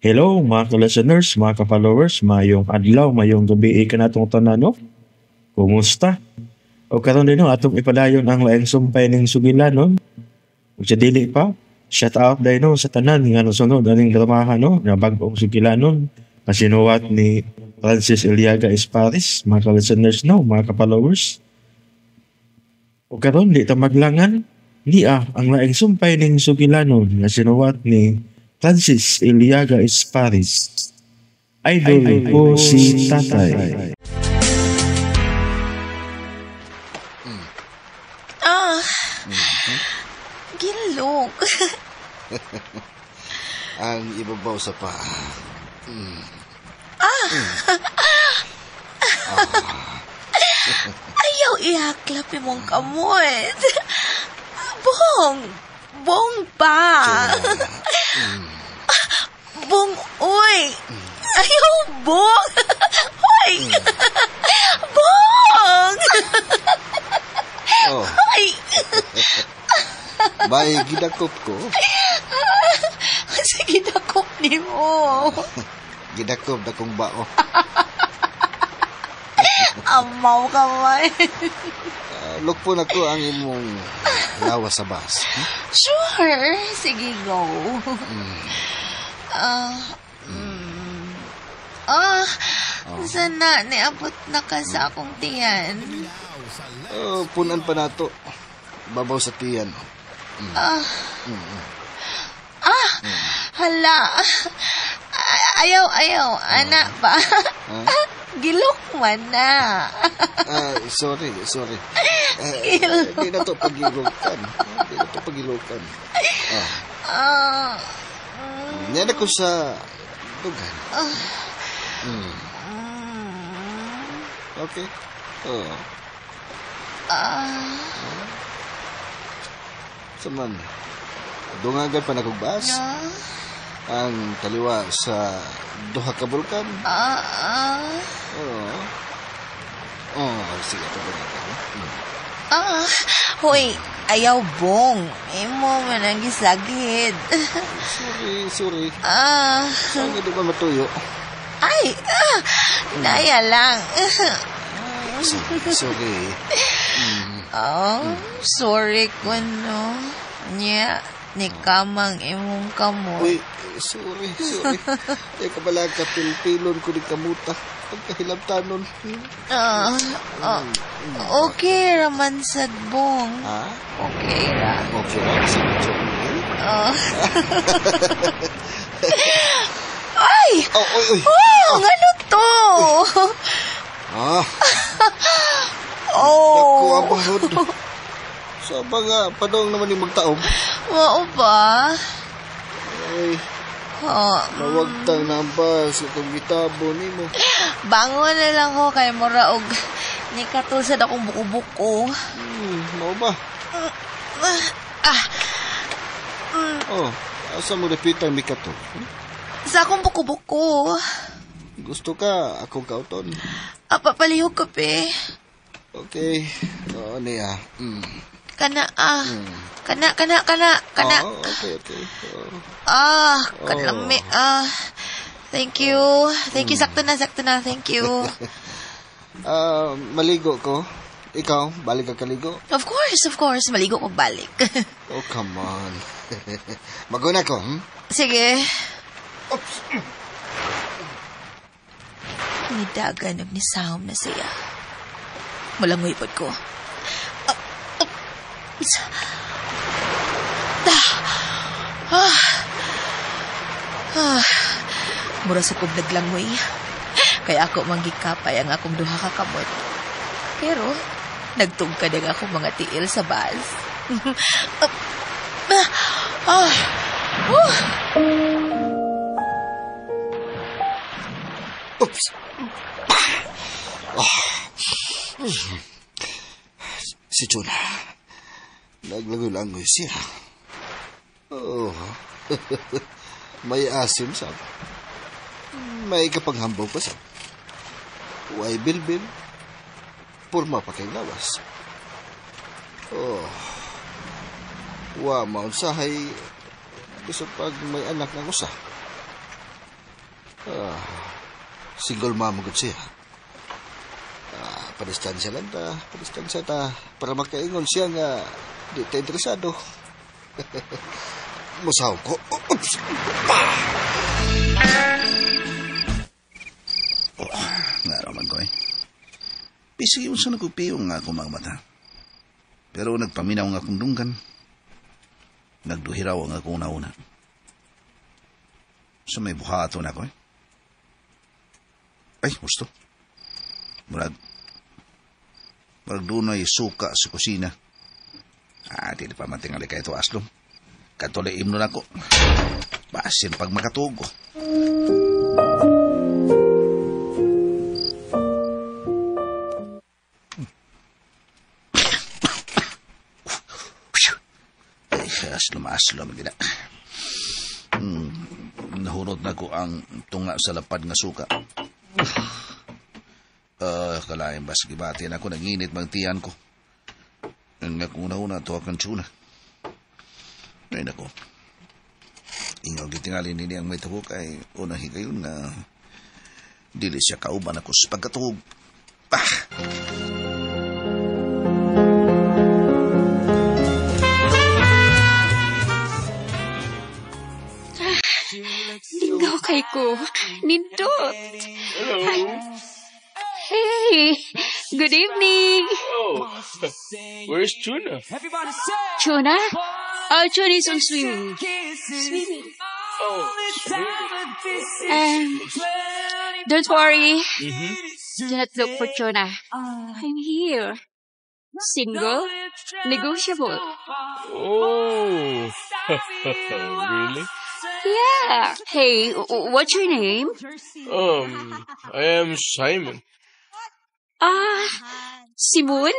Hello mga ka-listeners, mga ka-followers, mayong adlaw, mayong gabi ka natong tanan, no? Kumusta? O karon din no, atong ipadayon ang laing sumpay ning sugilan, no? Ug sa dili pa, shout out dahil no sa tanan nga nasunod aning dramahan, no? Nga bag-ong sugilanon, kasinuwat ni Francis Iliaga Esparis, mga ka-listeners, no? Mga ka-followers. O karon di ta maglangan, niya ang laing sumpay ning sugilanon nga sinuwat ni Francis Iliaga Esparis. Idol ko si Tatay. Ah, gilok. Ang ibabaw sa pa. Ayaw ihaklap imong kamot. Bong! Bong pa! Bong, uy! Ayaw, bong! Uy! Bong! Oh, Uy! may gidakop ko. Sige, dakop ni mo. Gidakop na kong bao. Amaw ka man. Lukpo na ko ang imong lawas sa bus. Sure. Sige, go. Sana niabot na ka sa akong tiyan. Punan pa nato. Babaw sa tiyan. Hala. Ayaw. Anak ba? Gilok man na. Sorry. Gilok. Hindi na to pagilukan. Yan ako sa lugar. Okay. Saman. Dungagan pa na kong bus. Ang taliwa sa duha ka bulkan. Sige, ito ba Hoy, ayaw bong. Imo man ang gisagid. Sorry. Saan nga di ba matuyo? Ay, naya lang. Sorry. Sorry ko no. Nya, ni kamang imong kamot. Uy, sorry. Ay, kabalag ka, pilpilon ko ni kamuta. Pagkahilabtanon. Okay raman sad bong. Okay ra. Okay ra, sige. Ay! Uy. Ano to? Naku, abahod. Saba nga, padong naman yung magtaob. Mao ba? Ay, nawagtang na ang bus. Itong gitabo ni mo. Bangon na lang ko kay Moraog. Ni katulsad akong buko-buko. Mau ba? Asa mo repeat ang mikato? Sa akong buko-buko. Gusto ka, akong kauton. Papalihog ko, pe. Okay. Niya. Kana. Okay. Kanami. Thank you. Sakto na. Thank you. Maligo ko. Ikaw, balik ka kaligo? Of course. Maligo ko balik. Oh, come on. Maguna ko, Sige. Oops. Nidagan og nisahom na siya. Malangoy pod ko. Mura sa kong naglangoy. Kaya ako manggikapay ang akong duha ka kamot. Pero, nagtugkad ang akong mga tiil sa bus. Oops. Si Chuna. Naglangoy-langoy siya. May asim sa. May kapanghambog pa sa. Way bilbil. Purma pa kay lawas. Wa maunsahay. Gusto pag may anak ng usa. Ah, single mom gud siya. Padistansya lang ta, padistansya ta, para makaingon siya nga di ta interesado. Musaw ko. Oops! Nga raman ko eh. Pisig yung sa nagupiyong nga akong mga mata. Pero nagpaminaw nga akong dunggan. Nagduhiraw ang akong nauna. So may buhato na ako eh. Ay, gusto. Murag doon ay suka sa kusina. Di pa matingali kayo ito, Aslom. Katuliim nun ako. Basin pag makatugo. Ay, Aslom, gina. Nahunod na ko ang tunga sa lapad nga suka. Kalahin ba sa gibatin ako, nanginit magtiyan ko. Ang una-una, ito akong tsuna. Ay, nako. Ingaw gitingali nini ang may tubok ay unang higayon na dili siya kauban ako sa pagkatubog. Lingaw kay ko. Nindot. Hello. Hey, good evening. Oh, where's Tuna? Chona? Oh, Chona is on swimming. Oh, Don't worry. mm-hmm. Do not look for Chona. I'm here. Single, negotiable. Oh, really? Yeah. Hey, what's your name? I am Simon. Simon?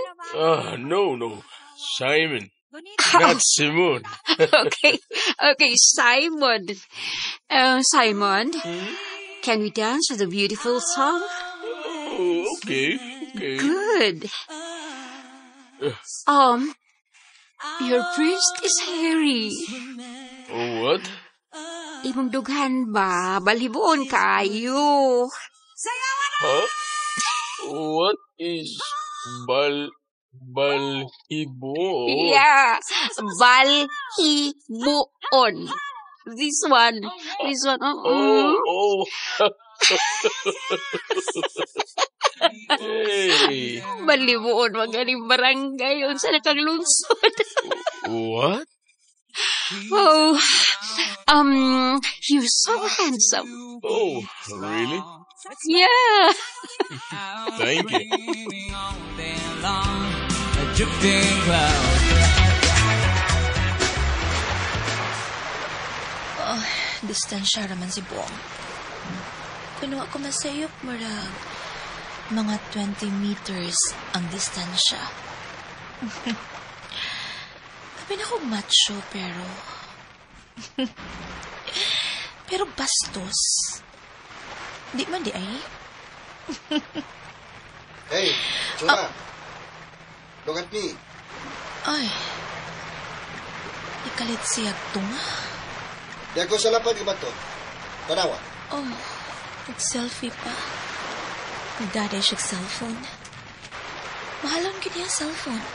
No, Simon. Not Simon. Okay, Simon. Simon, can we dance with a beautiful song? Oh, okay. Good. Your breast is hairy. Oh, what? Imong dughan ba? Balhiboon kayo. Huh? What is balhibo? Yeah, balhiboon. This one. Oh. Hey. Balhiboon, magaling barangay. Unsa na kang lungsod? What? Oh, you're so handsome. Oh, really? Yeah. Thank you. Distansya raman si Bong. Kuno ako masayop, marag. Mga 20 meters ang distansya. Sabi na ko macho, pero bastos. Di man di ay. Hey, Chuna. Look at me. Ay. Ikalit siya tunga. Di ako sa lapad iba to. Tanawa. Oh, nag-selfie pa. Nagdaday siya cellphone. Mahalan ka niya cellphone.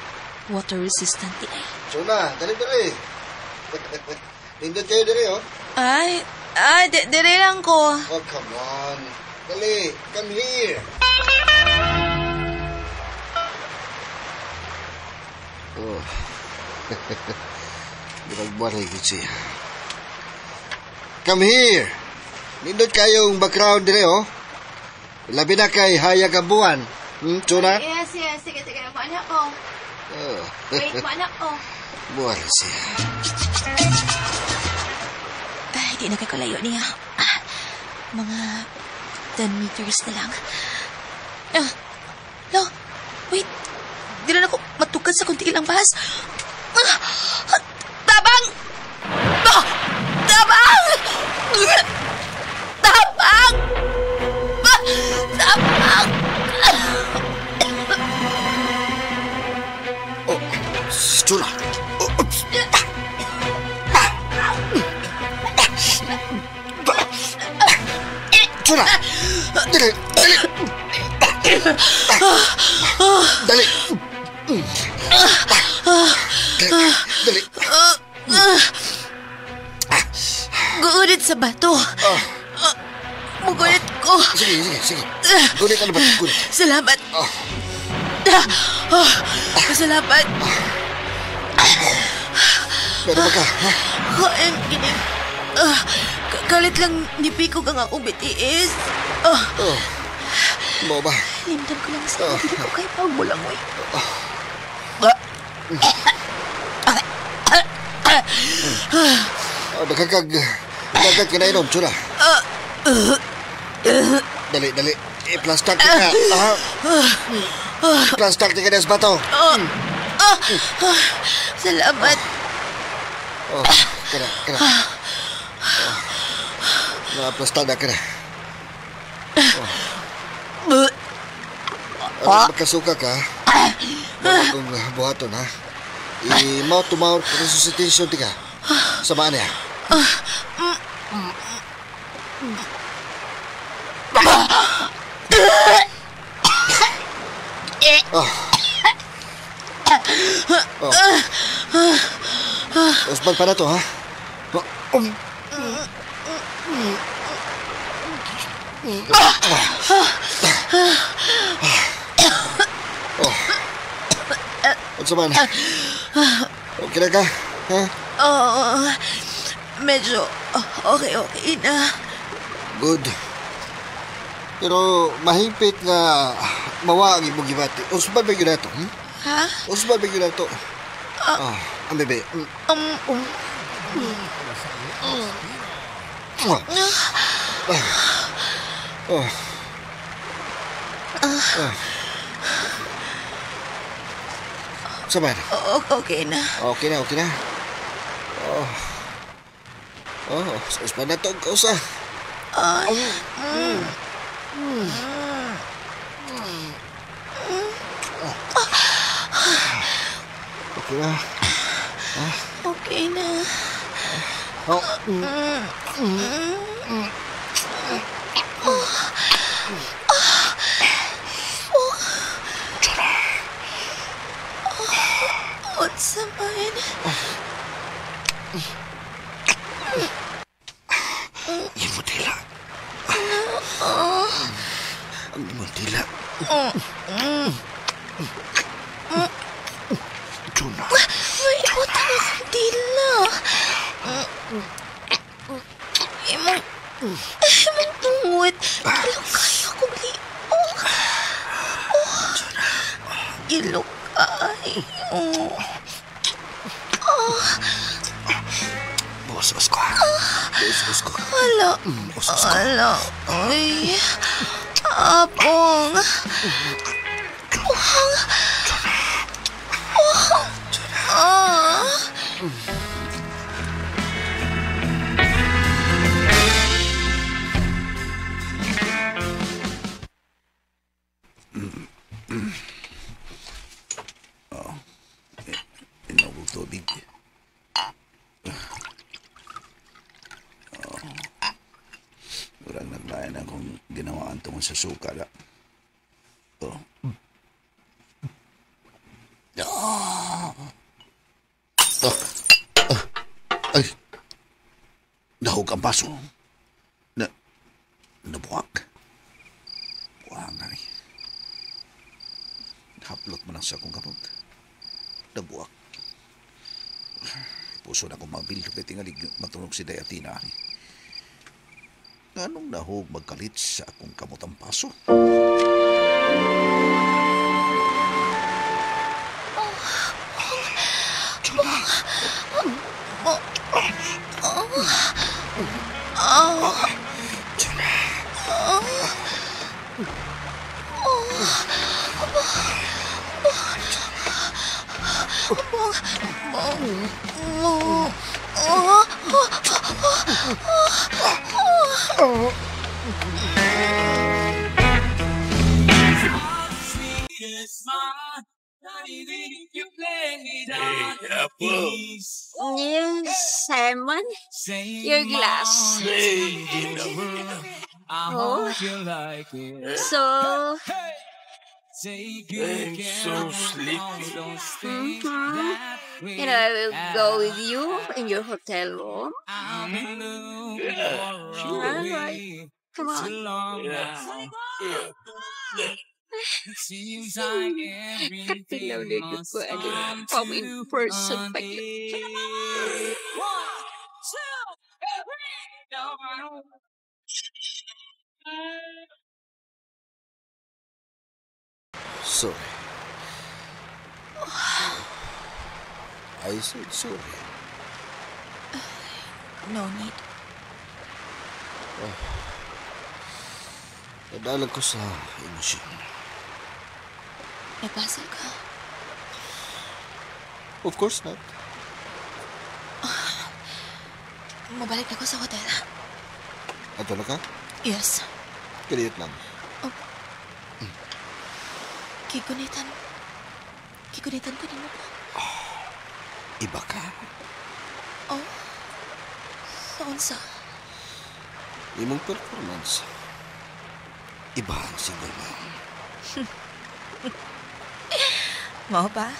Water resistant di ay. Chuna, dali. Nindot kayo dali, oh. Ay, dire lang ko. Oh, come on. Dali, come here. Oh. Binagbaray ko siya. Come here. Nindot kayong background dire, oh. Labi na kay Haya Kabuan. Chuna? Yes. Sige. Maanak ko. Oh. Wait, maanak ko. Buwan siya. Ay, di na kay kalayo niya. Mga 10 meters na lang. No, wait. Di na ako matukad sa kunti ilang bahas. Tabang! Tabang! Tabang! Tabang! Oh, Chuna. Chuna! Dali! Dali! Dali! Dali! Guunit sa bato. Mugunit ko. Sige. Gunit ano ba? Gunit. Salamat. Salamat. Pero ka, ha? Kain, kining. Kalit lang nipikog ang akong bitiis. Mo ba? Limdan ko lang sa hindi ko kay pagbulangoy. Dagag kinainom, Chuna. Dali. I-plastak ka. I-plastak ka na sa bato. Salamat. Kena. Na-plastak na ka na. Magkasuka ka. Kung buhaton, ha? I-mouth-to-mouth resuscitation di ka. Samaan niya. Usman pa na to, ha? Unsa man? Okay na ka? Ha? Medyo okay na. Good. Pero mahipit nga mawa ang imong gibati. Usman ba yun na to? Ha? Usman ba yun na to? Ang bebe. Sabar. Okay na. Okay na. Usman na to ang kausa. Okay na. Okay na. Unsa man? Imong dila. Ang imong dila. Chuna. May utang akong dila. Imong tungod. Ilok kayo akong liong. Ilok kayo. Buwas ko. Ala. Ay. Apong. Inawag tubig. Urang naglayan akong ginawaan tungkol sa suka na. Ay! Nahog ang baso. Nabuwag. Buwag na rin. Haplot mo lang sa akong kapot. Nabuwag. Puso na akong mabil. Kaya tingalig matunog si Dayatina. Anong nahog magkalit sa akong kamotang paso? Simon, your glass. Oh, so, I'm so sleepy. and I will go with you in your hotel room. Yeah, sure. All right, come on. Yeah. Pinaulit ko person pa yun. Sorry. I said sorry. No need. Nadalag ko sa emosyon. Nagpasal ka. Of course not. Mabalik na ko sa hotel. Ato na ka? Yes. Kaliit lang. Kigunitan. Kigunitan ko din mo. Iba ka. Oh. Saan sa? Imong performance. Iba ang single mom. Mao ba?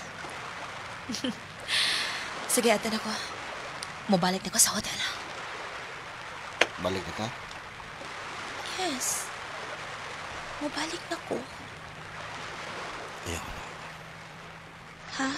Sige, atan ako. Mabalik na ko sa hotel. Balik na ka? Yes. Mabalik na ko. Ayaw na. Ha?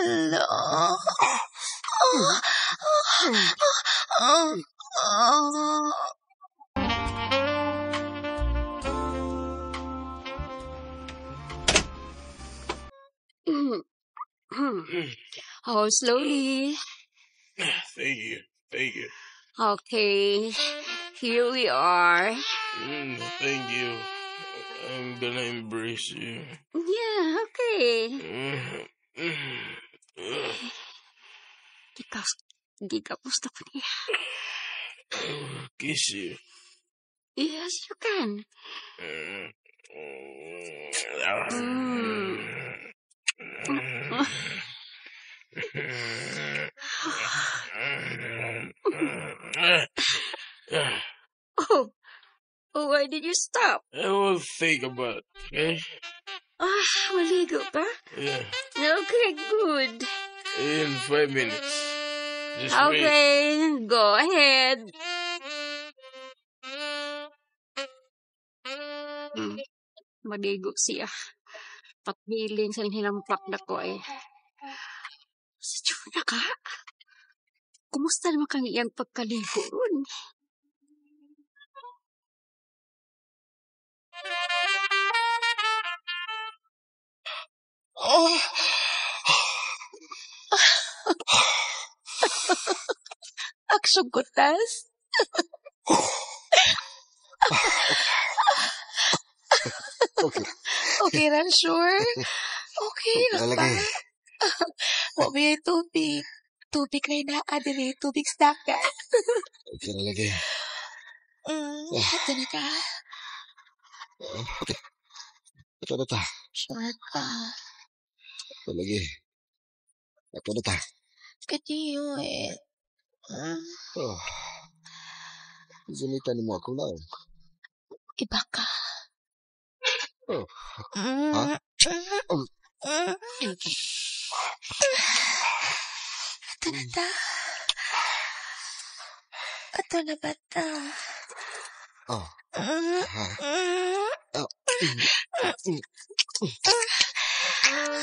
Hello. Oh, slowly. Thank you. Thank you. Okay, here we are. Thank you. I'm gonna embrace you. Yeah, okay. Gikapusta ko niya. Kiss you. Yes, you can. Oh, why did you stop? I will think about it, okay? Maligo pa? Yeah. Okay, good. In 5 minutes. Just wait. Okay, go ahead. Maligo siya. Patbiling sa hinampak na ko eh. Si Juna ka? Kumusta naman kang iyang pagkaligo ron? Aksyon gutas. Okay. Okay ran, sure. Okay lang ba? Lalagay. May tubig. Tubig na adiri. Tubig sa dagat. Okay, lalagay. Ito na ka. Okay. Ito na ta. Sure ka. Lalagay. Ito na ta. Katiyo eh. Oh. Zunitan mo ako lang. Iba ka. Oh. Ha? Ito na ta. Ito na ba ta? Oh. Oh.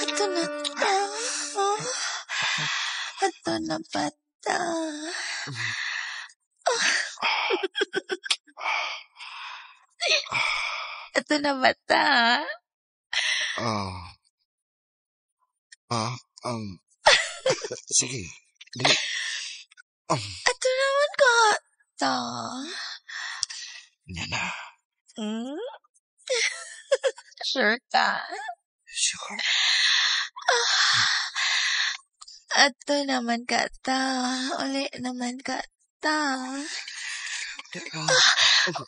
Ito na ta. Ito na ba ta? Ito na ba ta? Sige. Dali. Ito naman ka ta. Yan na. Sure ka? Sure. Ato naman ka ta. Uli naman ka ta.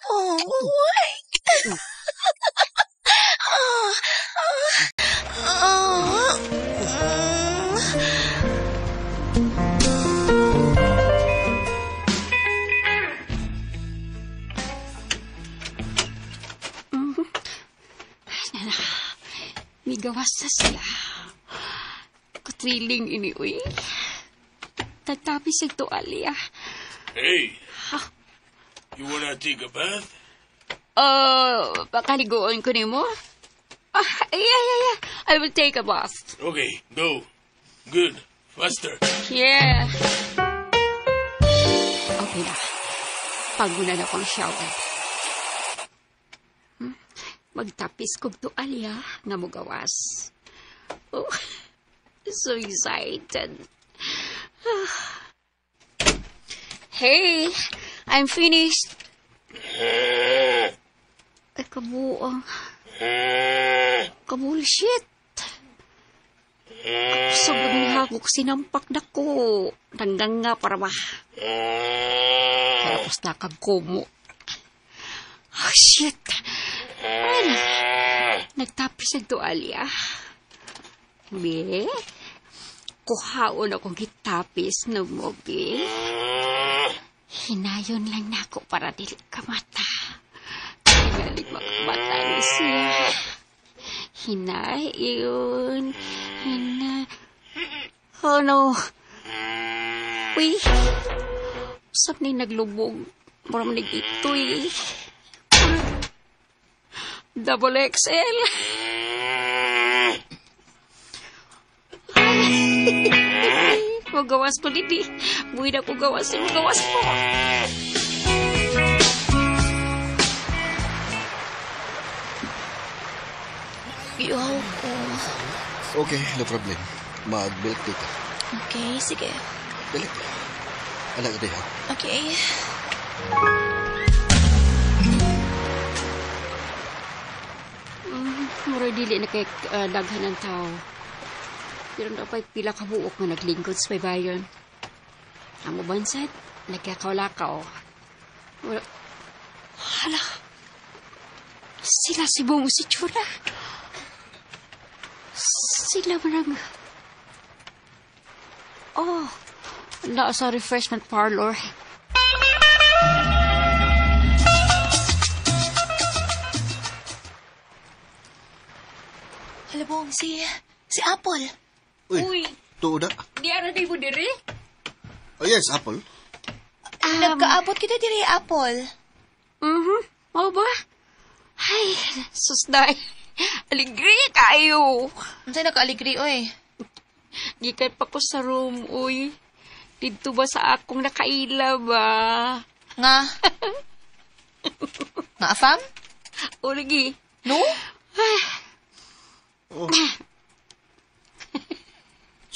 Oh, uy. Migawas na sila. Kutriling ini, uy. Tagtapis ang tuwalya. Hey, you wanna take a bath? Pakaligoon ko ni mo? Yeah. I will take a bath. Okay, go. Good. Faster. Yeah. Okay na. Paguna na akong shower. Magtapis kong tuwalya nga mo gawas. Oh, so excited. Hey, I'm finished. Ay, kabuang. Kabullshit. Sobrang nihagok sinampak na ko. Nanggang nga para ba? Kaya tapos nakagkumo. Oh, shit. Ay, nagtapis ang tuwalya. Be, kuhaon akong gitapis no mo, be. Hinayon lang na ako para dili ka mata. Hinalig makamata ni siya. Hinayon. Oh no. Uy, usap ni naglubog. Maram nag-itoy. Double XL. Magawas ko dito. Buhay na ko gawas. Magawas po. Iyaw ko. Okay, no problem. Mag-milk tea ka. Okay, sige. Dali. Anak ito ha. Okay. Mura dili na kay daghan ng tao. Pero dapat pila ka buok nga naglingkod sa baybayon. Ang ubansad, nagkakaw-lakaw. Hala, sila si Bongo si Chura. Sila marang... Oh, na sa refreshment parlor. Halabong, si Apple. Uy, tuod na. Di ara di mo diri? Oh yes, Apple. Nagkaabot kita diri, Apple. Mau ba? Ay, susday. Aligri kayo. Unsay nakaaligri, oy? Gikan pa ko sa room, uy. Dito ba sa akong nakaila ba? Nga? Nga, afam? O, lagi. No? Oh.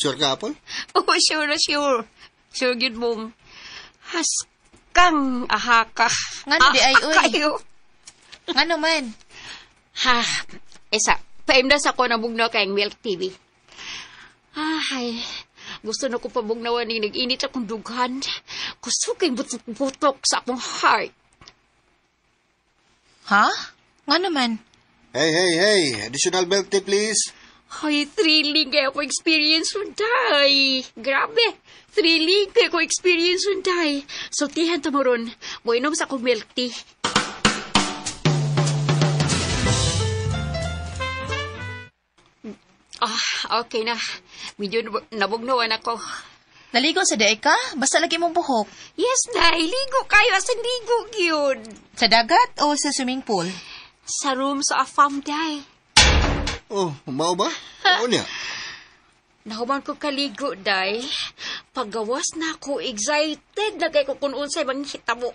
Sure ka, Apple? Oh, sure na sure. Sure, good mom. Haskang ahaka. Nga na di ay, uy. Kayo. Nga naman. Ha, isa. Paimdas ako na bugnaw kayong Milk TV. Ay, gusto na ko pabugnawan ni nag-init akong dughan. Gusto kayong butok sa akong heart. Ha? Nga naman. Hey. Additional milk tea, please. Ay, thrilling kaya ko experience unday. Grabe, thrilling kaya ko experience unday. So, tihan tamaron. Mo inom sa akong milk tea. Okay na. Medyo nabugnawan ako. Naligo sa daay ka? Basta lagi mong buhok. Yes, Day. Ligo kayo. Asan ligo yun? Sa dagat o sa swimming pool? Sa room sa afam, Day. Oh, mao ba? Oo niya. Nahuman ko kaligo, Day. Paggawas na ako, excited na kay ko kung unsay bang hitabo.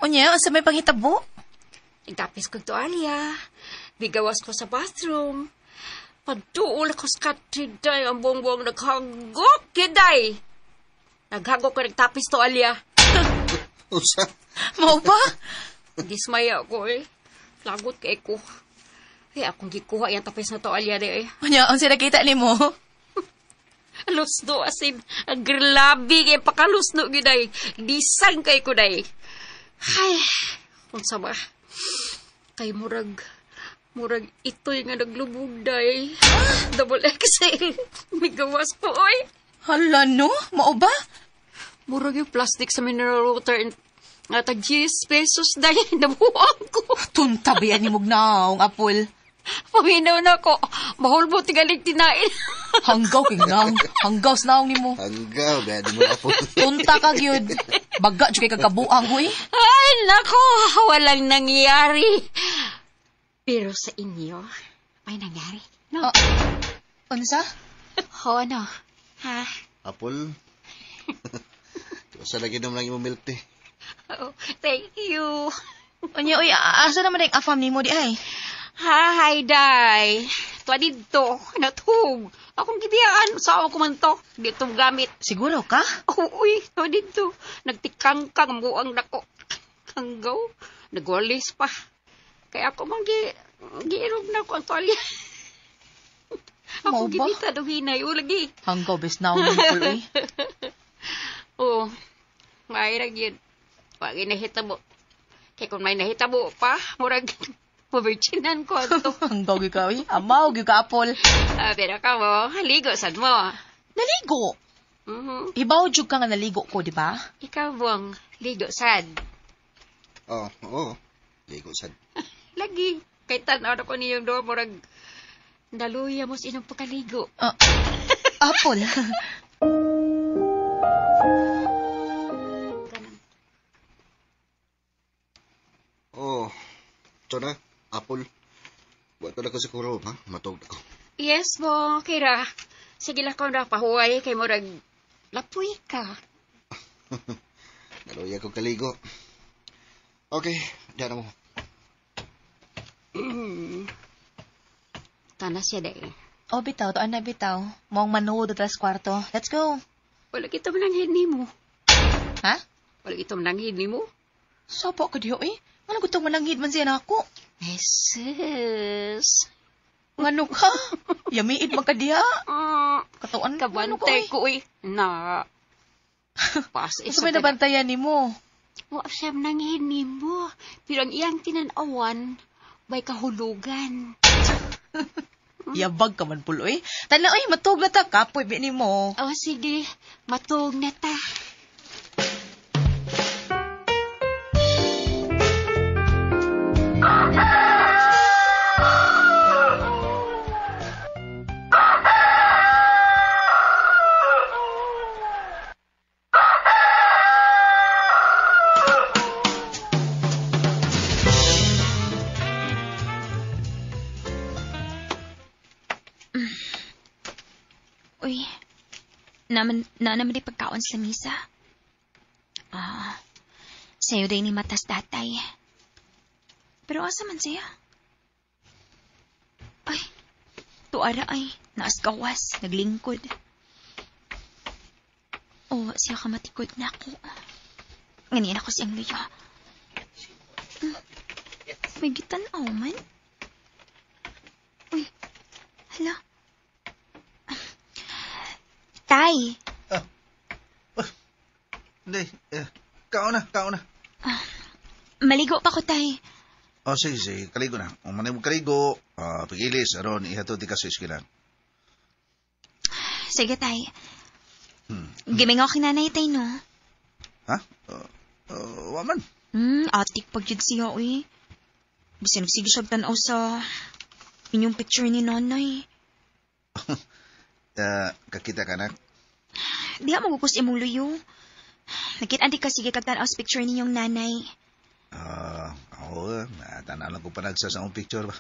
Unya, sa may panghitabo? Nagtapis ko toalya. Bigawas ko sa bathroom. Pagduol ako sa katrid, Day. Ang buong-buong naghagok, Day. Naghagok ko, nagtapis toalya. Usa? Mau ba? Dismaya ako, eh. Lagot kay ko. Ay, akong gikuha yung tapis na toalya, Day. Unya, ang nakita ni mo? Lusno asin, ang grabe kay pakalusno giday. Disang kay ko day. Ay, unsa ba? Kay murag ito'y nga naglubog day. Double XL. May gawas po, oy. Hala, no? Mao ba? Murag yung plastic sa mineral water nga tag 10 pesos day. Nabuang ko. Tuntabian ni Mugnaong, Apol. Paminaw na ko. Mahol mo tigalig tinain. Hanggaw kinang. Hanggaw snaong ni mo. Hanggaw, gaya di mo Apol. Tunta ka, gyud. Baga, dyan kay kagabuang, huy. Ay, nako. Walang nangyari. Pero sa inyo, may nangyari. No? Unsa? Oo, no? Ha? Apol. Sa lagi naman lang yung milk tea. Oh, thank you. Unya, uy, asa naman yung afam ni mo di ay? Hi, Day. Tuwa dito. Natug. Akong gibiyaan. Saan ko man to? Dito gamit. Siguro ka? Uy, tuwa dito. Nagtikangkang buang dako. Hanggaw. Nagwalis pa. Kaya ako giirog na ko ang tuwalya. Ako Mau ba? gibita do hinay. Lagi. Hanggaw, bes naong ni Apol, uy. Oo. Mayroon yun. Wag inahitabo. Kaya kung may nahitabo pa, murag mavirginan ko ito. Hanggaw, gyud ka, uy. Amaw, gyud ka, Apol. Pero ka mo, haligo sad mo. Naligo. Mhm. Ibaw, jud ka nga naligo ko, di ba? Ikaw bang ligo sad. Oo. Ligo sad. Lagi. Kay tanaw na ko niyong doon, murag naluya mo sa inyong pagkaligo. Apol. Oh. Ito na, Apol. Buat na ko siguro, ha? Matog na ko. Yes mo, Kira. Sige lang ko na pahuway kay murag lapoy ka. Naluya ko kaligo. Okay, diyan mo. Tana siya day. Oh, bitaw. Tuan na, bitaw. Mong manood atras kwarto. Let's go. Wala kita mananghin ni mo. Ha? Wala kita mananghin ni mo. Sapa ka diyo, eh? Ano gutong mananghid man siya na ako? Jesus. Ngano ka? Yamiid man ka diya. Katawan ko, ano ka, Kabantay eh? ko eh. Na. Pas Gusto may nabantayan ni mo. Wa siya mananghin ni mo. Pero ang iyang tinanawan, may kahulugan. Yabag ka man pulo, eh. Tala, oy, matug na ta. Kapoy, ni mo. O sige, matug na ta. Uy, naman di pagkaon sa misa. Sa'yo din ni matas datay. Pero asa man siya? Ay, tuara ay, naas gawas, naglingkod. Oh, siya ka matikod na ako. Ganyan ako siyang luya. May gitanaw man. Uy, hala. Tay! Hindi, kao na. Maligo pa ko, tay. Sige, kaligo na. Kung manay mo kaligo, pagilis, aron, ihatod di ka sa iskilan. Sige, tay. Giming ako kinanay, tay, no? Ha? Waman. Atik pag yun siya, uy. Bisa nagsige siya tanaw sa inyong picture ni nanay. Kakita ka na? Di ha magukos imong luyo. Nakit-anti ka sige kagtanaw sa picture ninyong nanay. Oo, tanaw lang ko pa nagsa sa akong picture ba?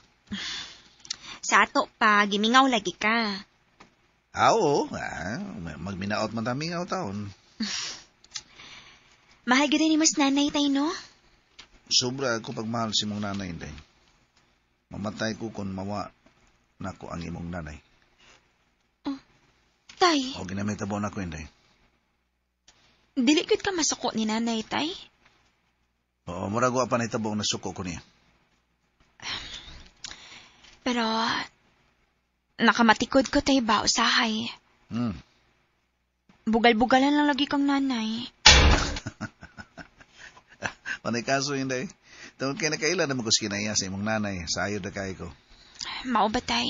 Sa ato pa, gimingaw lagi ka. Oo, magminaot man taming taon. Mahal gano'n ni mas nanay tayo, no? Sobra ako pagmahal si mong nanay, Inday. Mamatay ko kung mawa na ko ang imong nanay. Tay, O ginamitabaw na ko, Inday. dili gud ka masuko ni nanay, tay. Oo, murago pa na itabaw na suko ko niya. Pero, nakamatikod ko tayo ba usahay. bugal-bugalan lang lagi kang nanay. Manay kaso yun day. Tungkol kay nakailan naman ko sinaya sa imong nanay. Sa ayod na kay ko. Mao ba, tay?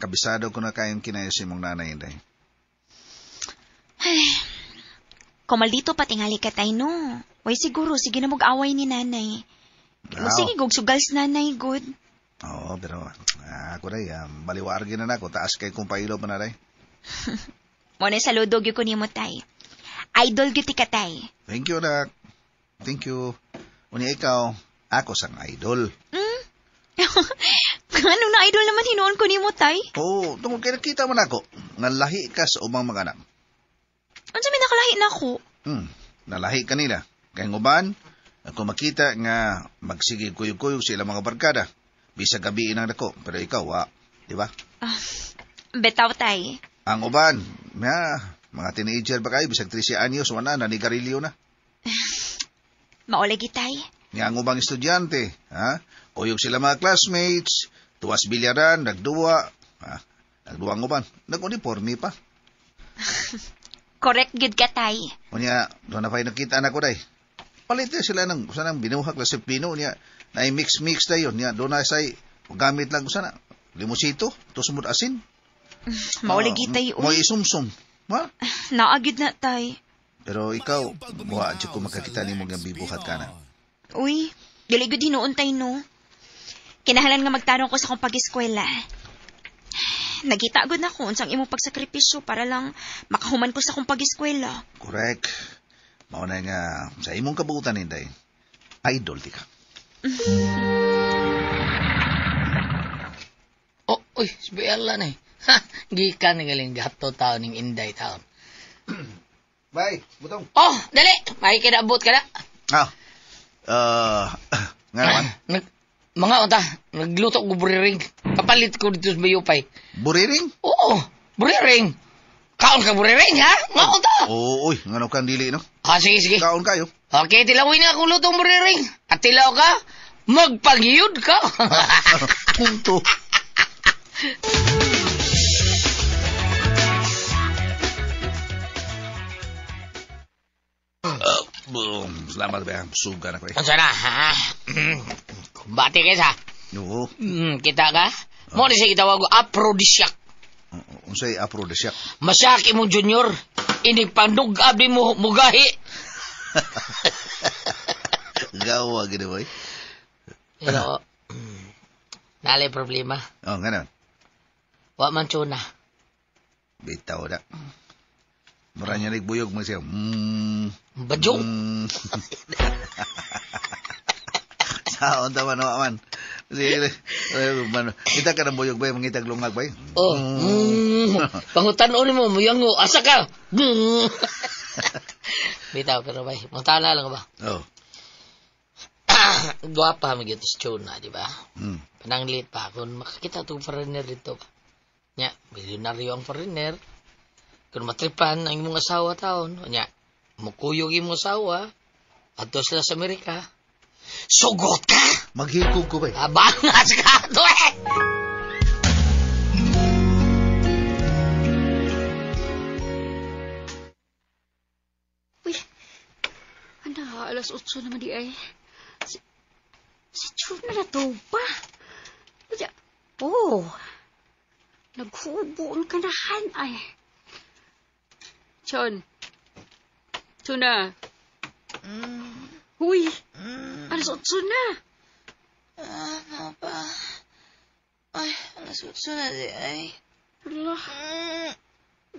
Kabisado ko na kayong kinaya sa imong nanay yun day. Ay, kumaldito pa tingali ka, tay, no? Way siguro, sige na mag-away ni nanay. Sige, sugal sa nanay, good. Oo, pero ako day, baliwargi na ako. Taas kay kong pailo pa na day. Muna saludog yung kunin mo, tay. Idol gyud ka, tay. Thank you, nak. Thank you. Unya ikaw, ako sang idol. Anong na idol naman hinuon ko ni mo, tay? Oo, tungkol kay nakita mo na ako. Nalahi ka sa umang mga anak. Ano sa may nakalahi na ako? Nalahi ka nila. Kaya nguban, ako makita nga magsigig kuyog-kuyog sila mga barkada. Bisa gabi inang nako, pero ikaw, di ba? Betaw, tay. Ang uban, mga teenager ba kayo, bisag 13 anyos, wala na, nanigarilyo na. Maulagi, tay. Nga ang ubang estudyante, kuyog sila mga classmates, tuwas bilyaran, nagduwa, nagduwa ang uban, nag-uniforme pa. Correct good ka, tay. Unya, doon na pa'y nakita na ko day. Palit sila ng binuhak na sipino niya, na mix-mix na yun, niya, doon na sa'y gamit lang sana, limusito, to sumud asin. Maulagi, tay. Mo isumsum, ha? Naagid na, tay. Pero ikaw, buha dyan ko makakita ni mong bibuhat ka na. Uy, galigod hinuon, tay, no? Kinahalan nga magtarong ko sa kong pag-eskwela. Nagita agad na ko unsang imong pagsakripisyo para lang makahuman ko sa kong pag-eskwela. Correct. Mauna nga sa imong kabuutan, Inday. Idol di ka. Uy, sibiyala na eh. Ha, gikan ni galing gato taon ng Inday taon. Bye, butong. Oh, dali! May kinaabot ka na. Nga naman. Mga unta, nagluto ko buriring. Kapalit ko dito sa Bayupay. Buriring? Oo, buriring. Kaon ka buriring, ha? Mga unta. Oo, nga naman kang dili, no? Sige. Kaon kayo. Okay, tilawin na akong lutong buriring. At tilaw ka, magpagyud ka. Punto. Salamat ba? Suga na ko eh. Ano sana, ha? Bati kayo sa? Oo. Kita ka? Mo na siya kitawag ko, aphrodisiac. Unsay aphrodisiac? Masyaki mo, Junior. Inig pandugab di mo mugahi. Gawa, gini boy. Pero, nalay problema. Nga naman. Wa man tuna. Bitaw na. Mura niya nagbuyog mo siya. Badyong? Saon taman naman. Sige, kita ka ng buyog ba? Mangitag lungag ba? Pangutan ulit mo, muyango. Asa ka? Bitaw, pero bay. Muntahan na lang ba? Oo. Guwapa magiging sa tuna, di ba? Pananglit pa. Kung makakita itong foreigner dito ba? Nya, milyonaryo ang foreigner. Kung matripan ang imong asawa taon, nya, mukuyog imong asawa, ato sila sa Amerika, sugot ka! Maghikog ko ba? Abangas ka ito eh! Uy, alas 8 naman di ay. Si Chun na to ba? Naghubo ang kanahan ay. Chun. Tuna. Huy. Alas 8 na. Ano ba? Ay, alas 8 na di ay. Hala.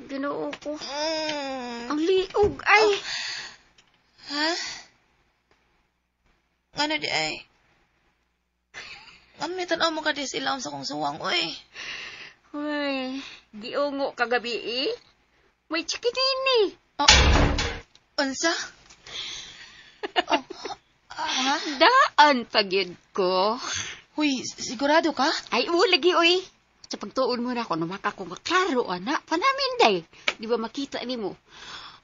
Ginoo ko. Ang liog ay. Ha? Ano di ay? Ano may tanaw mo ka di silam sa kong suwang, oy? Uy, giungo kagabi eh. May chikinini. Unsa? Daan pagyud ko. Huy, sigurado ka? Ay, lagi, oy. Sa pagtuon mo na ako, namaka ko maklaro, anak. Panamin, day. Di ba makita ni mo?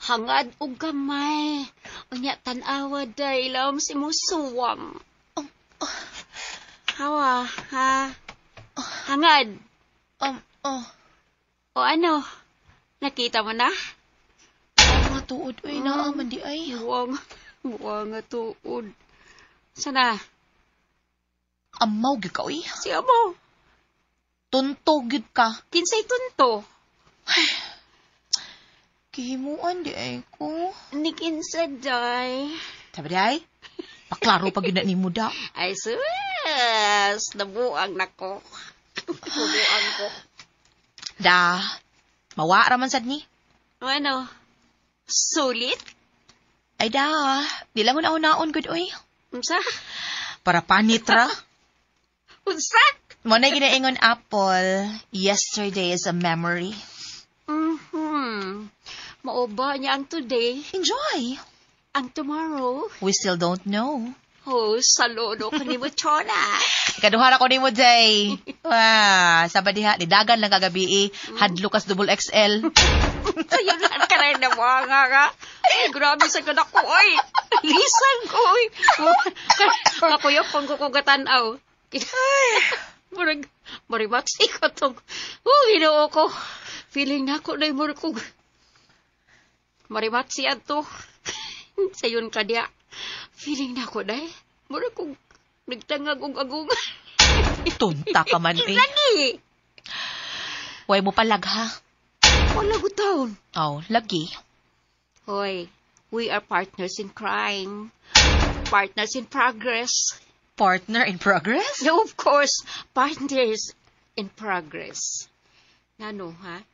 Hangad og gamay. Unya, tanawa, day. Lam si mo suwang. Hawa, ha? Hangad. O ano? Nakita mo na? tuod. Uy, naaman di ay. Buwang nga tuod. Sana? Amaw gyud ka, uy. Siya mo. Tunto gyud ka. Kinsay tunto? Kihimuan di ay ko. Ni kinsa, day. Sabi di ay? Paklaro pag yun na ni mo da. Ay, sus. Nabuang na ko. Nabuang ko. Da. Mawa raman sad ni. Ano? Sulit? Ay da. Di lang una-unaon gud, uy. Unsa? Para panitra. Unsa? Mo na ginaingon Apple. Yesterday is a memory. Mauba niya ang today, Enjoy. ang tomorrow. We still don't know. Oh, saludo ko ni mo, Chona. Ikaduhara ko ni mo, Jay. Sabad diha, nidagan lang kagabi Hadlukas double XL. Ayun lang ka rin na mga nga. Ay, grabe sa kanak ko, oy. Lisan ko, oy. Kakuyok pang kukugatan-aw. Marimaksi ko tong. Ginoo ko. Feeling na ako na yung murkog. Marimaksi ato. Sayon ka diya. Feeling na ako na eh. Murkog. Nagtangagong-agong. Tunta ka man, eh. Lagi. Huwag mo palag, ha? Wala ko taon. Oh, lagi. Hoy, we are partners in crime. Partners in progress. Partner in progress? No, of course, partners in progress. Ngano, ha?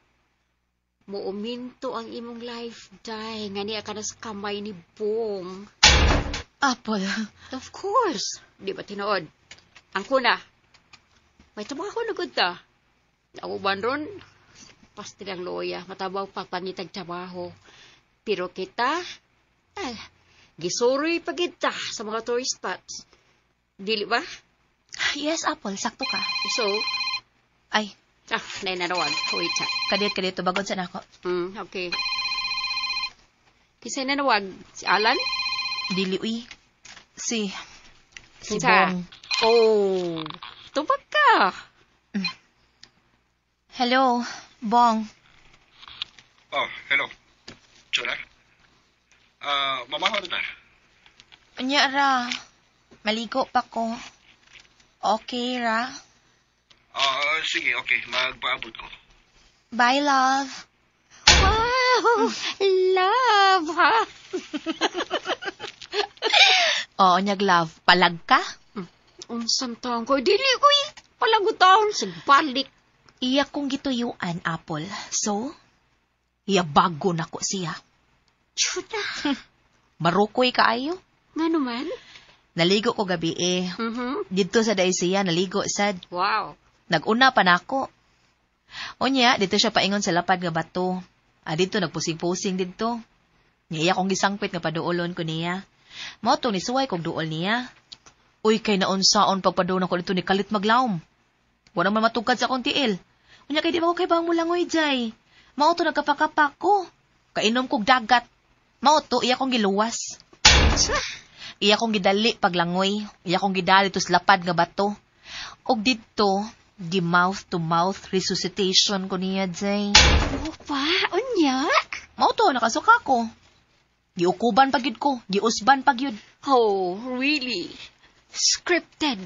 Muuminto ang imong life, day. Nga niya ka na sa kamay ni Bong. Apple. Of course. Di ba tinood? Ang kuna. May trabaho na good ta. Nauban ron. Pasti lang loya. Matabaw pa panitag trabaho. Pero kita, gisuroy pa kita sa mga tourist spots. Dili ba? Yes, Apple. Sakto ka. So, Ay, nainanawag. Wait, sa. kadit bagod sa nako. Okay. Kisay nanawag? Si Alan? Dili, uy. Si Kinsa? Bong. Oh, tubag ka. Hello, Bong. Oh, hello. Chula? Mamahaw na ta. Anya ra. Maligo pa ko. Okay ra. Sige, okay. Magpaabot ko. Bye, love. Wow! Love, ha? Oo, nyag love. Palag ka? Unsang taong ko. Dili ko palagutan. Sigbalik. Iya kong gituyuan, Apple. So, iya bago na ko siya. Chuta. Marukoy kaayo. Nga naman? Naligo ko gabi Dito sa Daisya, naligo sad. Wow. Naguna pa na ako. Unya, dito siya paingon sa lapad nga bato. Dito nagpusing-pusing dito. Niya kong gisangpit nga paduolon ko niya. Mao to ni suway kog duol niya. Uy, kay naunsaon pagpaduon ko dito ni kalit maglawom. Wala man matugkad sa akong tiil. Unya kay di ba ko kay bang mulangoy, Jay. Mao to nagkapak-kapak ko. Kainom kog dagat. Mao to iya kong giluwas. Iya kong gidali paglangoy. Iya kong gidali to sa lapad nga bato. Og dito, di mouth-to-mouth resuscitation ko niya, Jay. Opa, unya? Mao to, nakasuka ko. Giukuban pagyud ko. Giusban pagyud. Oh, really? Scripted.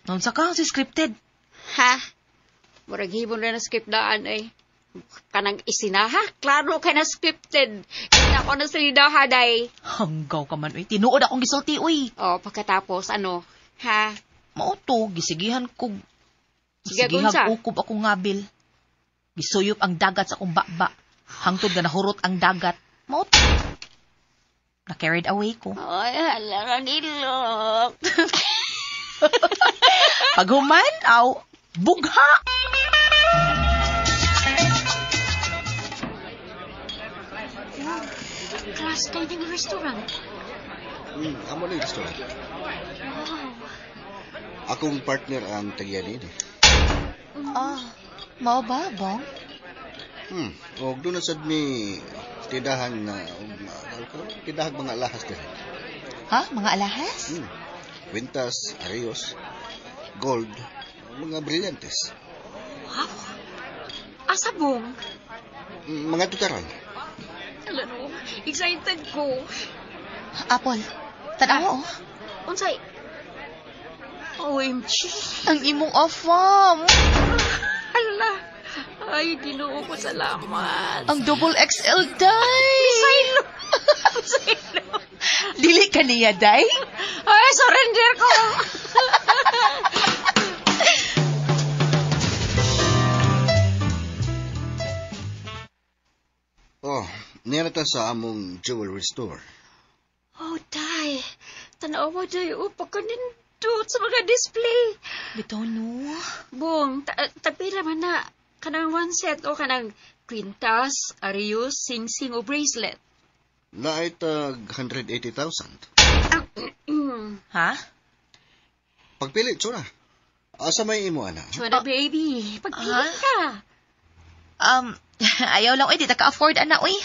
Nung saka, si scripted. Ha? Murag hibon na script daan ay. Kanang isinaha? Klaro ka na scripted. Kita ko na salidaha, day. Hanggaw ka man, uy. Tinuod akong gisulti, uy. Oh, pagkatapos, ano? Ha? Mao to, gisigihan ko. Sige, Gisigihag kunsa? ukub akong ngabil. Gisuyop ang dagat sa akong baba. Hangtod na nahurot ang dagat. Mao to. Na-carried away ko. Ay, halang ilok. Paghuman, bugha! Class kayo ng restaurant. Amo na yung restaurant. Wow. Akong partner ang tagyan ini. Mao ba, Bong? Og doon na sad mi tidahan na tidahan mga alahas din. Ha? Mga alahas? Quintas, Arios, Gold, mga brillantes. Wow. Asa bong? Mga tutaran. Alam mo, Excited ko. Apol, tanawa oh. Unsay? OMG. Ang imong afam. Hala. Ay, Ginoo ko, salamat. Ang double XL, day. Saylo. Saylo. Dili ka niya, day? Ay, surrender ko. Oh, niya na ta sa among jewelry store. Oh, day. Tanawa, day. Pagkanindot sa mga display. Bitaw no. Bong, tapila man na. Kanang one set o kanang kwintas, arios, sing-sing o bracelet. Naay tag 180,000. Ha? Pagpili, Chuna. Asa may imo, ana? Chuna, baby. Pagpili ka. Ayaw lang, di ta ka-afford, ana, uy.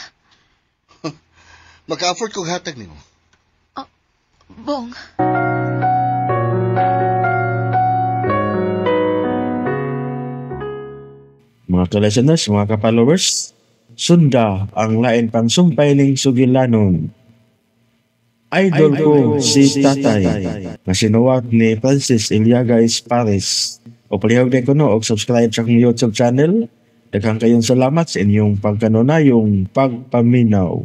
Maka-afford kong hatag nimo. Bong. Mga ka-listeners, mga ka-followers, sunda ang lain pang sumpay ning sugilanon. Idol ko si Tatay na sinuwat ni Francis Iliagais Paris. O palihog din ko no, og subscribe sa akong YouTube channel. Daghang kayong salamat sa inyong pagkanunayong pagpaminaw.